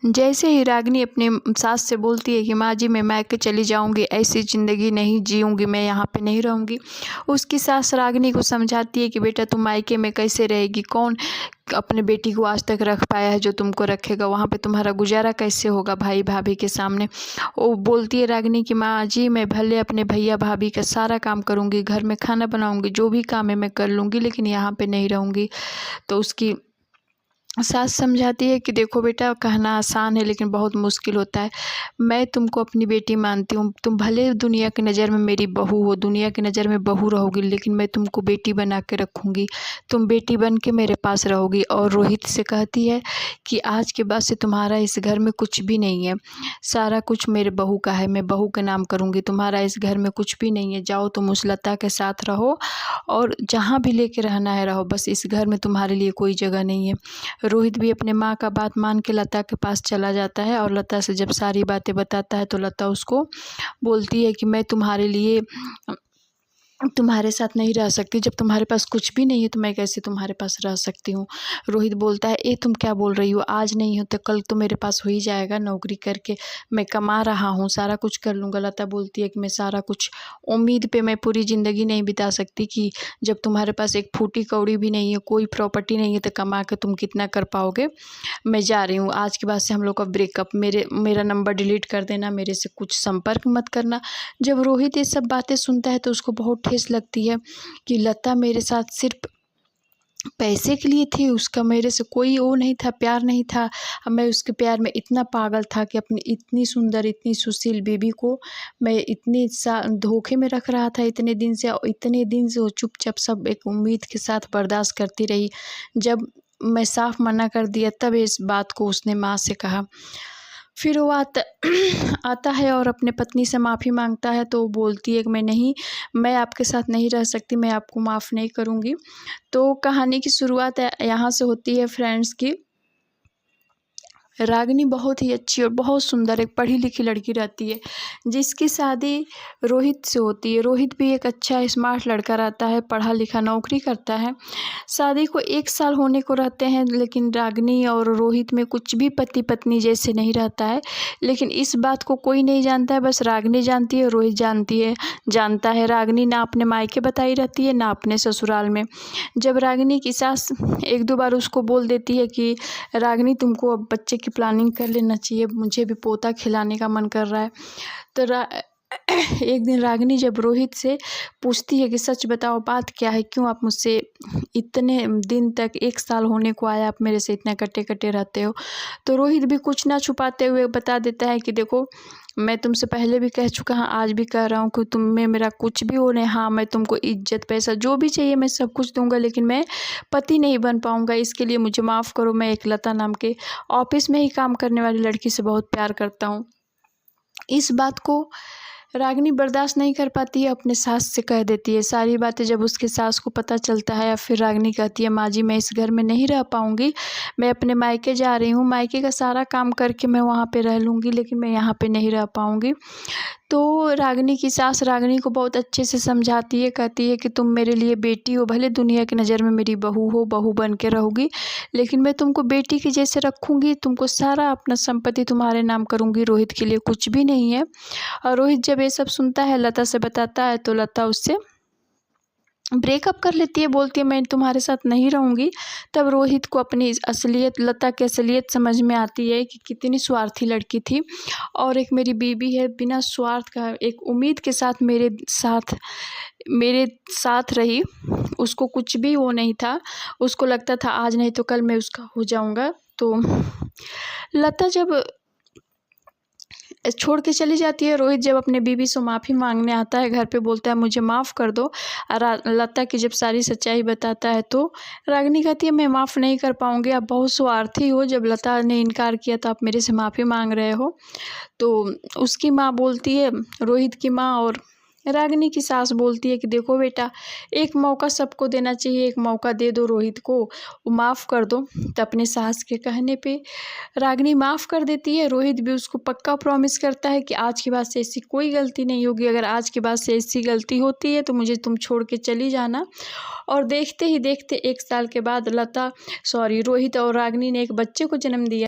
जैसे ही रागिनी अपने सास से बोलती है कि माँ जी मैं मायके चली जाऊंगी, ऐसी ज़िंदगी नहीं जीऊंगी, मैं यहाँ पे नहीं रहूंगी। उसकी सास रागिनी को समझाती है कि बेटा तुम मायके में कैसे रहेगी, कौन अपने बेटी को आज तक रख पाया है जो तुमको रखेगा, वहाँ पे तुम्हारा गुजारा कैसे होगा भाई भाभी के सामने। वो बोलती है रागिनी कि माँ जी मैं भले अपने भैया भाभी का सारा काम करूँगी, घर में खाना बनाऊँगी, जो भी काम है मैं कर लूँगी, लेकिन यहाँ पे नहीं रहूँगी। तो उसकी सास समझाती है कि देखो बेटा कहना आसान है लेकिन बहुत मुश्किल होता है। मैं तुमको अपनी बेटी मानती हूँ, तुम भले दुनिया की नज़र में मेरी बहू हो, दुनिया की नज़र में बहू रहोगी, लेकिन मैं तुमको बेटी बना के रखूँगी, तुम बेटी बन के मेरे पास रहोगी। और रोहित से कहती है कि आज के बाद से तुम्हारा इस घर में कुछ भी नहीं है, सारा कुछ मेरे बहू का है, मैं बहू के नाम करूँगी, तुम्हारा इस घर में कुछ भी नहीं है। जाओ तुम उस लता के साथ रहो और जहाँ भी लेके रहना है रहो, बस इस घर में तुम्हारे लिए कोई जगह नहीं है। रोहित भी अपने माँ का बात मान के लता के पास चला जाता है और लता से जब सारी बातें बताता है तो लता उसको बोलती है कि मैं तुम्हारे लिए तुम्हारे साथ नहीं रह सकती, जब तुम्हारे पास कुछ भी नहीं है तो मैं कैसे तुम्हारे पास रह सकती हूँ। रोहित बोलता है ये तुम क्या बोल रही हो, आज नहीं हो तो कल तो मेरे पास हो ही जाएगा, नौकरी करके मैं कमा रहा हूँ, सारा कुछ कर लूँगा। लता बोलती है कि मैं सारा कुछ उम्मीद पे मैं पूरी ज़िंदगी नहीं बिता सकती कि जब तुम्हारे पास एक फूटी कौड़ी भी नहीं है, कोई प्रॉपर्टी नहीं है, तो कमा के तुम कितना कर पाओगे। मैं जा रही हूँ, आज के बाद से हम लोग का ब्रेकअप, मेरा नंबर डिलीट कर देना, मेरे से कुछ संपर्क मत करना। जब रोहित ये सब बातें सुनता है तो उसको बहुत ठेस लगती है कि लता मेरे साथ सिर्फ पैसे के लिए थी, उसका मेरे से कोई वो नहीं था, प्यार नहीं था। अब मैं उसके प्यार में इतना पागल था कि अपनी इतनी सुंदर इतनी सुशील बीबी को मैं इतने धोखे में रख रहा था इतने दिन से, और इतने दिन से वो चुपचाप सब एक उम्मीद के साथ बर्दाश्त करती रही। जब मैं साफ मना कर दिया तब इस बात को उसने माँ से कहा। फिर वो आता है और अपने पत्नी से माफ़ी मांगता है तो वो बोलती है कि मैं आपके साथ नहीं रह सकती, मैं आपको माफ़ नहीं करूँगी। तो कहानी की शुरुआत यहाँ से होती है फ्रेंड्स की। रागिनी बहुत ही अच्छी और बहुत सुंदर एक पढ़ी लिखी लड़की रहती है जिसकी शादी रोहित से होती है। रोहित भी एक अच्छा स्मार्ट लड़का रहता है, पढ़ा लिखा नौकरी करता है। शादी को 1 साल होने को रहते हैं लेकिन रागिनी और रोहित में कुछ भी पति पत्नी जैसे नहीं रहता है। लेकिन इस बात को कोई नहीं जानता है, बस रागिनी जानती है, रोहित जानता है। रागिनी ना अपने मायके बताई रहती है ना अपने ससुराल में। जब रागिनी की सास 1-2 बार उसको बोल देती है कि रागिनी तुमको अब बच्चे की प्लानिंग कर लेना चाहिए, मुझे भी पोता खिलाने का मन कर रहा है। तो एक दिन रागिनी जब रोहित से पूछती है कि सच बताओ बात क्या है, क्यों आप मुझसे इतने दिन तक 1 साल होने को आया आप मेरे से इतना कटे कटे रहते हो। तो रोहित भी कुछ ना छुपाते हुए बता देता है कि देखो मैं तुमसे पहले भी कह चुका हूँ, आज भी कह रहा हूँ कि तुम में मेरा कुछ भी हो नहीं। हाँ मैं तुमको इज्जत पैसा जो भी चाहिए मैं सब कुछ दूंगा, लेकिन मैं पति नहीं बन पाऊंगा, इसके लिए मुझे माफ़ करो। मैं एक लता नाम के ऑफिस में ही काम करने वाली लड़की से बहुत प्यार करता हूँ। इस बात को रागिनी बर्दाश्त नहीं कर पाती है, अपने सास से कह देती है सारी बातें। जब उसके सास को पता चलता है फिर रागिनी कहती है माँ जी मैं इस घर में नहीं रह पाऊँगी, मैं अपने मायके जा रही हूँ, मायके का सारा काम करके मैं वहाँ पे रह लूँगी, लेकिन मैं यहाँ पे नहीं रह पाऊँगी। तो रागिनी की सास रागिनी को बहुत अच्छे से समझाती है, कहती है कि तुम मेरे लिए बेटी हो, भले दुनिया की नज़र में मेरी बहू हो, बहू बन के रहोगी, लेकिन मैं तुमको बेटी की जैसे रखूँगी, तुमको सारा अपना संपत्ति तुम्हारे नाम करूँगी, रोहित के लिए कुछ भी नहीं है। और रोहित जब ये सब सुनता है लता से बताता है तो लता उससे ब्रेकअप कर लेती है, बोलती है मैं तुम्हारे साथ नहीं रहूँगी। तब रोहित को अपनी असलियत, लता की असलियत समझ में आती है कि कितनी स्वार्थी लड़की थी और एक मेरी बीवी है बिना स्वार्थ का एक उम्मीद के साथ मेरे साथ रही। उसको कुछ भी वो नहीं था, उसको लगता था आज नहीं तो कल मैं उसका हो जाऊँगा। तो लता जब छोड़ के चली जाती है, रोहित जब अपने बीवी से माफ़ी मांगने आता है घर पे, बोलता है मुझे माफ़ कर दो। लता की जब सारी सच्चाई बताता है तो रागिनी कहती है मैं माफ़ नहीं कर पाऊँगी, आप बहुत स्वार्थी हो, जब लता ने इनकार किया तो आप मेरे से माफ़ी मांग रहे हो। तो उसकी माँ बोलती है, रोहित की माँ और रागिनी की सास बोलती है कि देखो बेटा एक मौका सबको देना चाहिए, एक मौका दे दो रोहित को, वो माफ़ कर दो। तो अपने सास के कहने पे रागिनी माफ़ कर देती है। रोहित भी उसको पक्का प्रॉमिस करता है कि आज के बाद से ऐसी कोई गलती नहीं होगी, अगर आज के बाद से ऐसी गलती होती है तो मुझे तुम छोड़ के चली जाना। और देखते ही देखते 1 साल के बाद रोहित और रागिनी ने एक बच्चे को जन्म दिया।